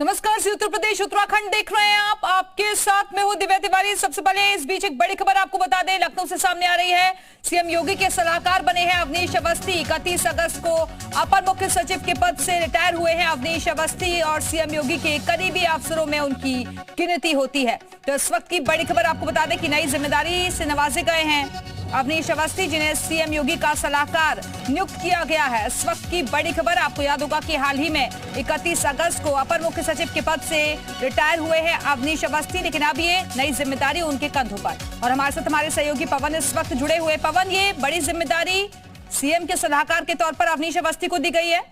नमस्कार जी, उत्तर प्रदेश उत्तराखंड देख रहे हैं आप। आपके साथ में हूं दिव्या तिवारी। सबसे पहले इस बीच एक बड़ी खबर आपको बता दें, लखनऊ से सामने आ रही है। सीएम योगी के सलाहकार बने हैं अवनीश अवस्थी। 31 अगस्त को अपर मुख्य सचिव के पद से रिटायर हुए हैं अवनीश अवस्थी और सीएम योगी के करीबी अफसरों में उनकी गिनती होती है। तो इस वक्त की बड़ी खबर आपको बता दें कि नई जिम्मेदारी से नवाजे गए हैं अवनीश अवस्थी, जिन्हें सीएम योगी का सलाहकार नियुक्त किया गया है। इस वक्त की बड़ी खबर, आपको याद होगा कि हाल ही में 31 अगस्त को अपर मुख्य सचिव के पद से रिटायर हुए हैं अवनीश अवस्थी, लेकिन अब ये नई जिम्मेदारी उनके कंधों पर। और हमारे साथ हमारे सहयोगी पवन इस वक्त जुड़े हुए। पवन, ये बड़ी जिम्मेदारी सीएम के सलाहकार के तौर पर अवनीश अवस्थी को दी गई है।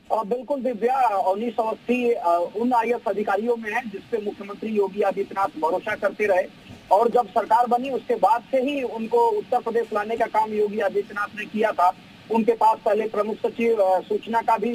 बिल्कुल दिव्या, अवनीश अवस्थी उन आईएएस अधिकारियों में है जिसपे मुख्यमंत्री योगी आदित्यनाथ भरोसा करते रहे और जब सरकार बनी उसके बाद से ही उनको उत्तर प्रदेश लाने का काम योगी आदित्यनाथ ने किया था। उनके पास पहले प्रमुख सचिव सूचना का भी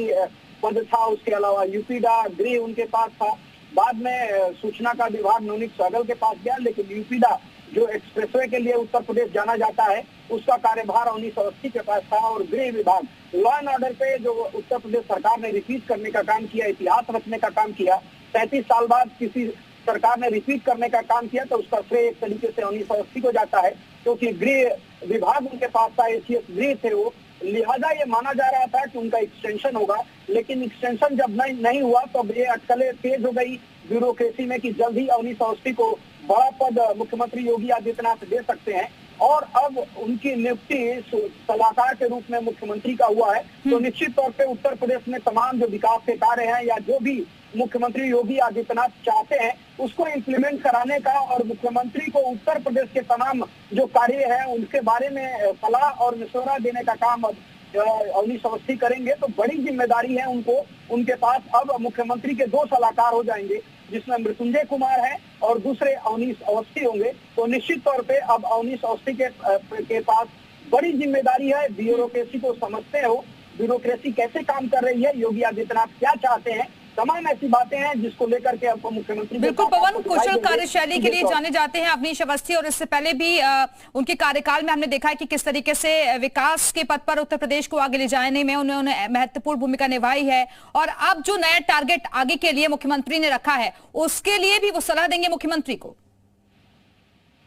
पद था, उसके अलावा यूपीडा गृह उनके पास था। बाद में सूचना का विभाग नवनीत सहगल के पास गया, लेकिन यूपीडा जो एक्सप्रेसवे के लिए उत्तर प्रदेश जाना जाता है उसका कार्यभार अवनीश अवस्थी के पास था। और गृह विभाग, लॉ एंड ऑर्डर पे जो उत्तर प्रदेश सरकार ने रिपीट करने का काम किया, इतिहास रचने का काम किया, 33 साल बाद किसी सरकार ने रिपीट करने का काम किया, तो उसका श्रेय एक तरीके से अवनीश अवस्थी को जाता है, क्योंकि गृह विभाग उनके पास था, एसीएस गृह थे वो। लिहाजा ये माना जा रहा था कि उनका एक्सटेंशन होगा, लेकिन एक्सटेंशन जब नहीं हुआ तो ये अटकलें तेज हो गई ब्यूरोक्रेसी में कि जल्द ही अवनीश अवस्थी को बड़ा पद मुख्यमंत्री योगी आदित्यनाथ दे सकते हैं। और अब उनकी नियुक्ति सलाहकार के रूप में मुख्यमंत्री का हुआ है, तो निश्चित तौर पे उत्तर प्रदेश में तमाम जो विकास के कार्य हैं या जो भी मुख्यमंत्री योगी आदित्यनाथ चाहते हैं उसको इम्प्लीमेंट कराने का और मुख्यमंत्री को उत्तर प्रदेश के तमाम जो कार्य हैं उनके बारे में सलाह और मशवरा देने का काम अवनीश अवस्थी करेंगे। तो बड़ी जिम्मेदारी है उनको, उनके पास अब मुख्यमंत्री के 2 सलाहकार हो जाएंगे, जिसमें मृत्युंजय कुमार है और दूसरे अवनीश अवस्थी होंगे। तो निश्चित तौर पे अब अवनीश अवस्थी के पास बड़ी जिम्मेदारी है। ब्यूरोक्रेसी को समझते हो, ब्यूरोक्रेसी कैसे काम कर रही है, योगी आदित्यनाथ क्या चाहते हैं, तमाम ऐसी बातें हैं जिसको लेकर के आपको मुख्यमंत्री। बिल्कुल पवन, कुशल कार्यशैली के लिए जाने जाते हैं अवनीश अवस्थी और इससे पहले भी उनके कार्यकाल में हमने देखा है कि किस तरीके से विकास के पथ पर उत्तर प्रदेश को आगे ले जाने में उन्होंने महत्वपूर्ण भूमिका निभाई है। और अब जो नया टारगेट आगे के लिए मुख्यमंत्री ने रखा है उसके लिए भी वो सलाह देंगे मुख्यमंत्री को।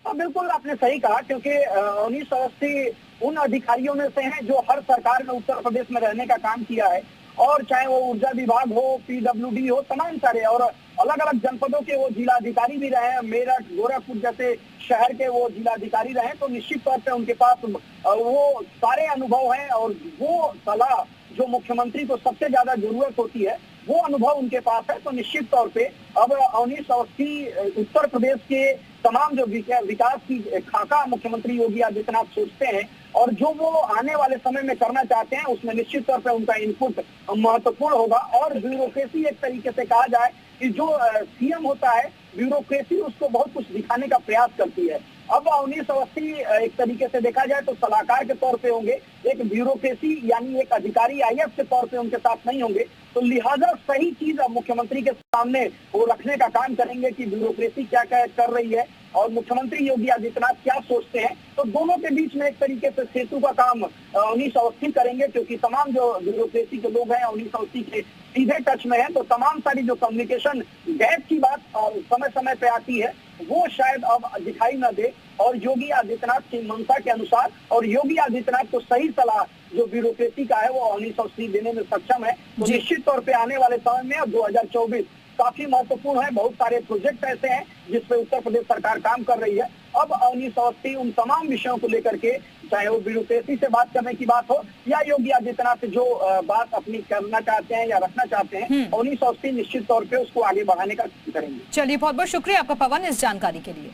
बिल्कुल आपने सही कहा, क्योंकि अवनीश अवस्थी उन अधिकारियों में से हैं जो हर सरकार में उत्तर प्रदेश में रहने का काम किया है, और चाहे वो ऊर्जा विभाग हो, पीडब्ल्यूडी हो, तमाम सारे, और अलग अलग जनपदों के वो जिलाधिकारी भी रहे, मेरठ गोरखपुर जैसे शहर के वो जिलाधिकारी रहे। तो निश्चित तौर पे उनके पास वो सारे अनुभव हैं और वो सलाह जो मुख्यमंत्री को सबसे ज्यादा जरूरत होती है वो अनुभव उनके पास है। तो निश्चित तौर पे अब अवनीश अवस्थी उत्तर प्रदेश के तमाम जो विकास की खाका मुख्यमंत्री योगी आदित्यनाथ सोचते हैं और जो वो आने वाले समय में करना चाहते हैं उसमें निश्चित तौर पे उनका इनपुट महत्वपूर्ण होगा। और ब्यूरोक्रेसी, एक तरीके से कहा जाए कि जो सीएम होता है, ब्यूरोक्रेसी उसको बहुत कुछ दिखाने का प्रयास करती है। अब अवनीश अवस्थी एक तरीके से देखा जाए तो सलाहकार के तौर पे होंगे, एक ब्यूरोक्रेसी यानी एक अधिकारी आईएएस के तौर पे उनके साथ नहीं होंगे। तो लिहाजा सही चीज अब मुख्यमंत्री के सामने वो रखने का काम करेंगे कि ब्यूरोक्रेसी क्या क्या कर रही है और मुख्यमंत्री योगी आदित्यनाथ क्या सोचते हैं। तो दोनों के बीच में एक तरीके से सेतु का काम अवनीश अवस्थी करेंगे, क्योंकि तमाम जो ब्यूरोक्रेसी के लोग हैं अवनीश अवस्थी के सीधे टच में है। तो तमाम सारी जो कम्युनिकेशन गैप की बात समय समय पे आती है वो शायद अब दिखाई न दे, और योगी आदित्यनाथ की मंशा के अनुसार और योगी आदित्यनाथ को सही सलाह जो ब्यूरोक्रेसी का है वो अवनीश अवस्थी देने में सक्षम है। तो निश्चित तौर पे आने वाले समय में 2024 काफी महत्वपूर्ण है। बहुत सारे प्रोजेक्ट ऐसे हैं जिसपे उत्तर प्रदेश सरकार काम कर रही है। अब अवनीश अवस्थी उन तमाम विषयों को लेकर के, चाहे वो ब्यूरोक्रेसी से बात करने की बात हो या योगी आदित्यनाथ जो बात अपनी करना चाहते हैं या रखना चाहते हैं, अवनीश अवस्थी निश्चित तौर पे उसको आगे बढ़ाने का करेंगे। चलिए, बहुत बहुत शुक्रिया आपका पवन इस जानकारी के लिए।